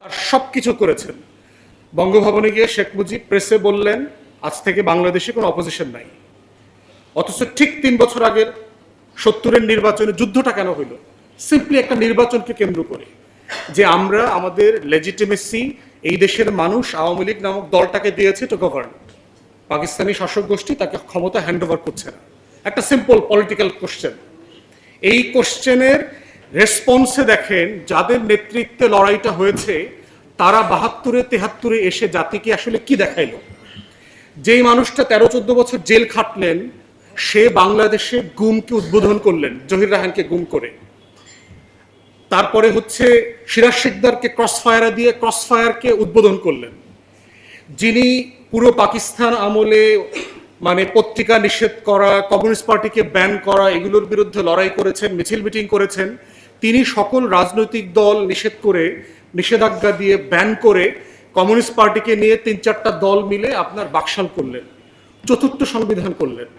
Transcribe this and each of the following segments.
আর সবকিছু করেছেন। বঙ্গভবনে গিয়ে শেখ মুজিব প্রেসে বললেন আজ থেকে বাংলাদেশে কোনো অপোজিশন নাই। অথচ ঠিক 3 বছর আগের 70-এর নির্বাচনে যুদ্ধটা কেন হইল? সিম্পলি একটা নির্বাচনকে কেন্দ্র করে, যে আমরা আমাদের লেজিটিমেসি এই দেশের মানুষ আওয়ামী লীগ নামক দলটাকে দিয়েছে টু গভর্ন। পাকিস্তানি শাসক গোষ্ঠী তাকে ক্ষমতা হ্যান্ড ওভার করছে না। একটা সিম্পল পলিটিক্যাল কোশ্চেন। এই কোশ্চেনের রেসপন্সে দেখেন যাদের নেতৃত্বে লড়াইটা হয়েছে তারা 72-এ 73-এ এসে জাতিকে আসলে কি দেখাইল। যেই মানুষটা 13-14 বছর জেল খাটলেন সে বাংলাদেশে গুমকে উদ্বোধন করলেন, জহির রায়হানকে গুম করে। তারপরে হচ্ছে সিরাজ শিকদারকে ক্রসফায়ারে দিয়ে ক্রসফায়ারকে উদ্বোধন করলেন। যিনি পুরো পাকিস্তান আমলে মানে পত্রিকা নিষেধ করা, কমিউনিস্ট পার্টিকে ব্যান করা, এগুলোর বিরুদ্ধে লড়াই করেছেন, মিছিল মিটিং করেছেন, তিনি সকল রাজনৈতিক দল নিষেধ করে, নিষেধাজ্ঞা দিয়ে ব্যান করে কমিউনিস্ট পার্টিকে নিয়ে 3-4টা দল মিলে আপনার বাকশাল করলেন, চতুর্থ সংবিধান করলেন,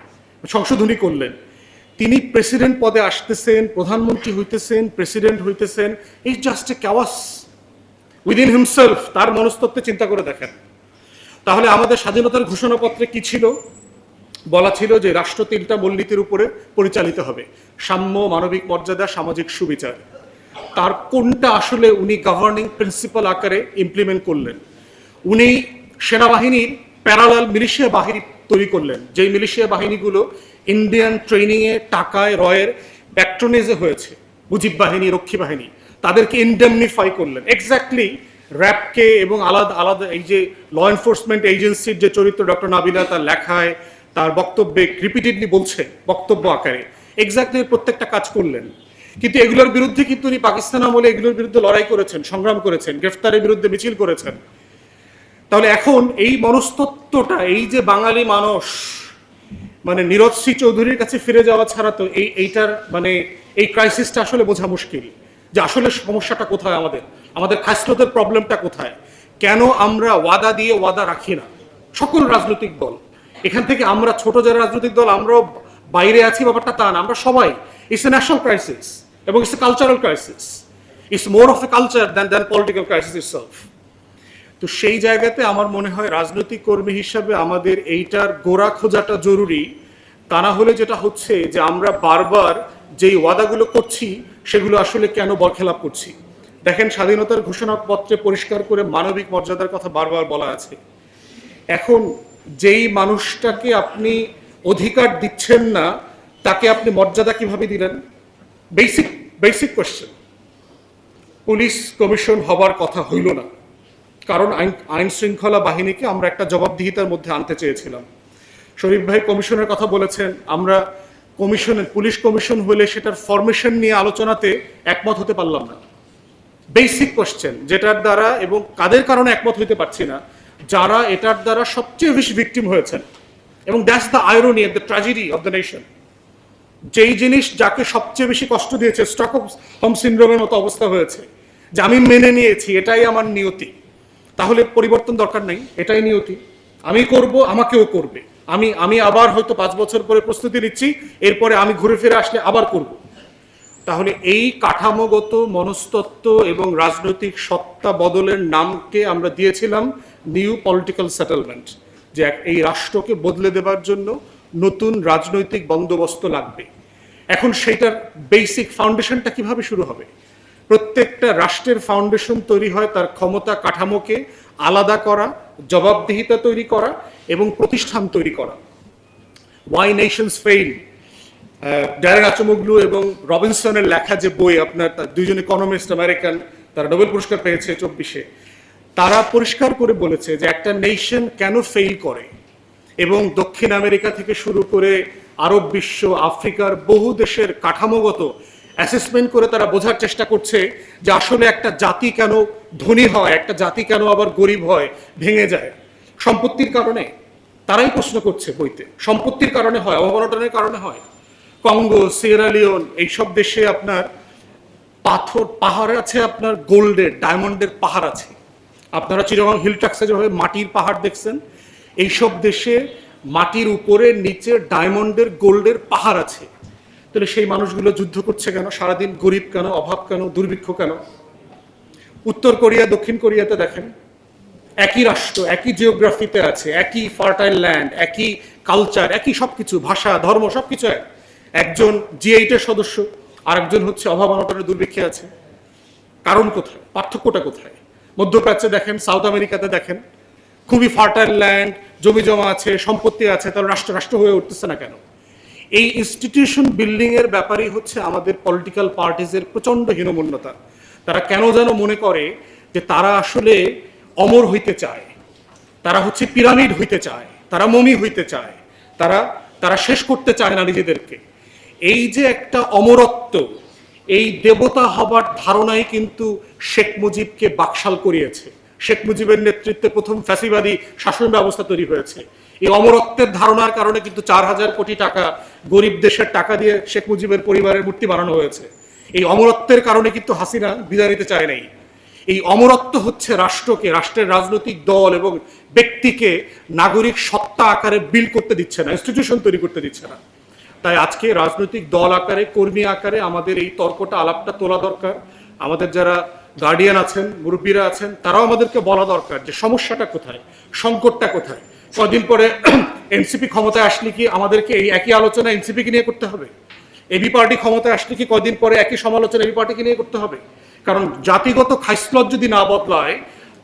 সংশোধনী করলেন। তিনি প্রেসিডেন্ট পদে আসতেছেন, প্রধানমন্ত্রী হইতেছেন, প্রেসিডেন্ট হইতেছেন। Is just a chaos within himself. তার মনস্তত্ত্বে চিন্তা করে দেখেন। তাহলে আমাদের স্বাধীনতার ঘোষণাপত্রে কি ছিল? বলা ছিল যে রাষ্ট্র 3টা মূলনীতির উপরে পরিচালিত হবে: সাম্য, মানবিক মর্যাদা, সামাজিক সুবিচার। তার কোনটা আসলে উনি গভর্নিং প্রিন্সিপাল আকারে ইমপ্লিমেন্ট করলেন? উনি সেনাবাহিনীর প্যারালাল মিলিশিয়া বাহিনী তৈরি করলেন, যেই মিলিশিয়া বাহিনীগুলো ইন্ডিয়ান ট্রেনিংয়ে, টাকায়, রয়ের প্যাট্রোনেজে হয়েছে, মুজিব বাহিনী, রক্ষী বাহিনী, তাদেরকে ইনডেমনিফাই করলেন। এক্স্যাক্টলি র্যাবকে এবং আলাদা আলাদা এই যে ল এনফোর্সমেন্ট এজেন্সির যে চরিত্র ডক্টর নাবিলা তার লেখায়, তার বক্তব্যে রিপিটেডলি বলছে, বক্তব্য আকারে এক্স্যাক্টলি প্রত্যেকটা কাজ করলেন। কিন্তু এগুলোর বিরুদ্ধে কিন্তু উনি পাকিস্তান আমলে এগুলোর বিরুদ্ধে লড়াই করেছেন, সংগ্রাম করেছেন, গ্রেফতারের বিরুদ্ধে মিছিল করেছেন। তাহলে এখন এই মনস্তত্ত্বটা, এই যে বাঙালি মানুষ মানে নীরজ সি চৌধুরীর কাছে ফিরে যাওয়া ছাড়া তো এইটার মানে এই ক্রাইসিসটা আসলে বোঝা মুশকিল, যে আসলে সমস্যাটা কোথায়, আমাদের খাসলতের প্রবলেমটা কোথায়। কেন আমরা ওয়াদা দিয়ে ওয়াদা রাখি না? সকল রাজনৈতিক দল, এখান থেকে আমরা ছোট যারা রাজনৈতিক দল আমরাও বাইরে আছি ব্যাপারটা তা না, আমরা সবাই। ইটস এ ন্যাশনাল ক্রাইসিস এবং it's a cultural crisis. It's more of a culture than political crisis itself. তো সেই জায়গাতে আমার মনে হয় রাজনৈতিক কর্মী হিসাবে আমাদের এইটার গোড়া খোঁজাটা জরুরি। তা না হলে যেটা হচ্ছে যে আমরা বারবার যেই ওয়াদাগুলো করছি সেগুলো আসলে কেন বরখেলাপ করছি। দেখেন, স্বাধীনতার ঘোষণাপত্রে পরিষ্কার করে মানবিক মর্যাদার কথা বারবার বলা আছে। এখন যেই মানুষটাকে আপনি অধিকার দিচ্ছেন না তাকে আপনি মর্যাদা কিভাবে দিলেন? Basic question. পুলিশ কমিশন হবার কথা হইল না, কারণ আইন শৃঙ্খলা বাহিনীকে আমরা একটা জবাবদিহিতার মধ্যে আনতে চেয়েছিলাম। শরীফ ভাই কমিশনের কথা বলেছেন, আমরা পুলিশ কমিশন হলে সেটার ফরমেশন নিয়ে আলোচনাতে একমত হতে পারলাম না। বেসিক কোয়েশ্চেন, যেটার দ্বারা এবং কাদের কারণে একমত হইতে পারছি না, যারা এটার দ্বারা সবচেয়ে বেশি ভিকটিম হয়েছেন। এবং that's the irony of the tragedy of the nation. যেই জিনিস যাকে সবচেয়ে বেশি কষ্ট দিয়েছে, স্টকহোম সিনড্রোমের মতো অবস্থা হয়েছে, যে আমি মেনে নিয়েছি এটাই আমার নিয়তি, তাহলে পরিবর্তন দরকার নাই, এটাই নিয়তি, আমি করব, আমাকেও করবে। আমি আবার হয়তো 5 বছর পরে প্রস্তুতি নিচ্ছি, এরপরে আমি ঘুরে ফিরে আসলে আবার করব। তাহলে এই কাঠামোগত মনস্তত্ত্ব এবং রাজনৈতিক সত্তা বদলের নামকে আমরা দিয়েছিলাম নিউ পলিটিক্যাল সেটেলমেন্ট, যে এই রাষ্ট্রকে বদলে দেবার জন্য নতুন রাজনৈতিক বন্দোবস্ত লাগবে। এখন সেইটার বেসিক ফাউন্ডেশনটা কিভাবে শুরু হবে? প্রত্যেকটা রাষ্ট্রের ফাউন্ডেশন তৈরি হয় তার ক্ষমতা কাঠামোকে আলাদা করা, জবাবদিহিতা তৈরি করা এবং প্রতিষ্ঠান তৈরি করা। ওয়াই নেশনস ফেইল, ড্যারেন আচমোগলু এবং রবিনসনের লেখা যে বই, আপনার দুইজন ইকোনমিস্ট আমেরিকান, তারা নোবেল পুরস্কার পেয়েছে 24-এ, তারা পরিষ্কার করে বলেছে যে একটা নেশন কেন ফেইল করে। এবং দক্ষিণ আমেরিকা থেকে শুরু করে আরব বিশ্ব, আফ্রিকার বহু দেশের কাঠামোগত অ্যাসেসমেন্ট করে তারা বোঝার চেষ্টা করছে যে আসলে একটা জাতি কেন ধনী হয়, একটা জাতি কেন আবার গরিব হয়, ভেঙে যায়। সম্পত্তির কারণে, তারাই প্রশ্ন করছে বইতে। সম্পত্তির কারণে হয়, অবনটনের কারণে হয়। কঙ্গো, সিয়েরা লিওন, এইসব দেশে আপনার পাহাড় আছে, আপনার গোল্ডের, ডায়মন্ডের পাহাড় আছে। আপনারা চিটাগং হিল ট্রাক্সে যেভাবে মাটির পাহাড় দেখছেন, এইসব দেশে মাটির উপরে নিচে ডায়মন্ডের, গোল্ডের পাহাড় আছে। তাহলে সেই মানুষগুলো যুদ্ধ করছে কেন? সারাদিন গরিব কেন, অভাব কেন, দুর্ভিক্ষ কেন? উত্তর কোরিয়া দক্ষিণ কোরিয়াতে দেখেন, একই রাষ্ট্র, একই জিওগ্রাফিতে আছে, একই ফার্টাইল ল্যান্ড, একই কালচার, একই সবকিছু, ভাষা, ধর্ম সবকিছু এক। একজন G8-এর সদস্য, আর একজন হচ্ছে অভাব অনটনের দুর্ভিক্ষে আছে। কারণ কোথায়? পার্থক্যটা কোথায়? মধ্যপ্রাচ্যে দেখেন, সাউথ আমেরিকাতে দেখেন, খুবই ফার্টাইল ল্যান্ড, জমি জমা আছে, সম্পত্তি আছে, তাহলে রাষ্ট্র রাষ্ট্র হয়ে উঠতেছে না কেন? এই ইনস্টিটিউশন বিল্ডিং এর ব্যাপারই হচ্ছে আমাদের পলিটিক্যাল পার্টিজের প্রচন্ড হীনমন্যতা। তারা কেন যেন মনে করে যে তারা আসলে অমর হইতে চায়, তারা হচ্ছে পিরামিড হইতে চায়, তারা মমি হইতে চায়, তারা তারা শেষ করতে চায় না নিজেদেরকে। এই যে একটা অমরত্ব, এই দেবতা হবার ধারণাই কিন্তু শেখ মুজিবকে বাকশাল করিয়েছে। শেখ মুজিবের নেতৃত্বে প্রথম ফ্যাসিবাদী শাসন ব্যবস্থা তৈরি হয়েছে। এই অমরত্বের ধারণার কারণে কিন্তু 4,000 কোটি টাকা গরিব দেশের টাকা দিয়ে শেখ মুজিবের পরিবারের মূর্তি বানানো হয়েছে। এই অমরত্বের কারণে কিন্তু হাসিনা বিদায় নিতে চায় নাই। এই অমরত্ব হচ্ছে রাষ্ট্রকে, রাষ্ট্রের রাজনৈতিক দল এবং ব্যক্তিকে নাগরিক সত্তা আকারে বিল করতে দিচ্ছে না, ইনস্টিটিউশন তৈরি করতে দিচ্ছে না। তাই আজকে রাজনৈতিক দল আকারে, কর্মী আকারে আমাদের এই তর্কটা, আলাপটা তোলা দরকার। আমাদের যারা গার্ডিয়ান আছেন, মুরব্বীরা আছেন, তারাও আমাদেরকে বলা দরকার যে সমস্যাটা কোথায়, সংকটটা কোথায়। কদিন পরে এনসিপি ক্ষমতায় আসলে কি আমাদেরকে এই একই আলোচনা এনসিপিকে নিয়ে করতে হবে? এবি পার্টি ক্ষমতায় আসলে কি কদিন পরে একই সমালোচনা এবি পার্টিকে নিয়ে করতে হবে? কারণ জাতিগত খাইসলত যদি না বদলায়,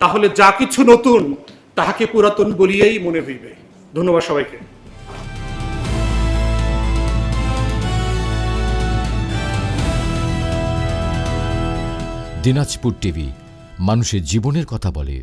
তাহলে যা কিছু নতুন তাহাকে পুরাতন বলিয়াই মনে হইবে। ধন্যবাদ সবাইকে। দিনাজপুর টিভি, মানুষের জীবনের কথা বলে।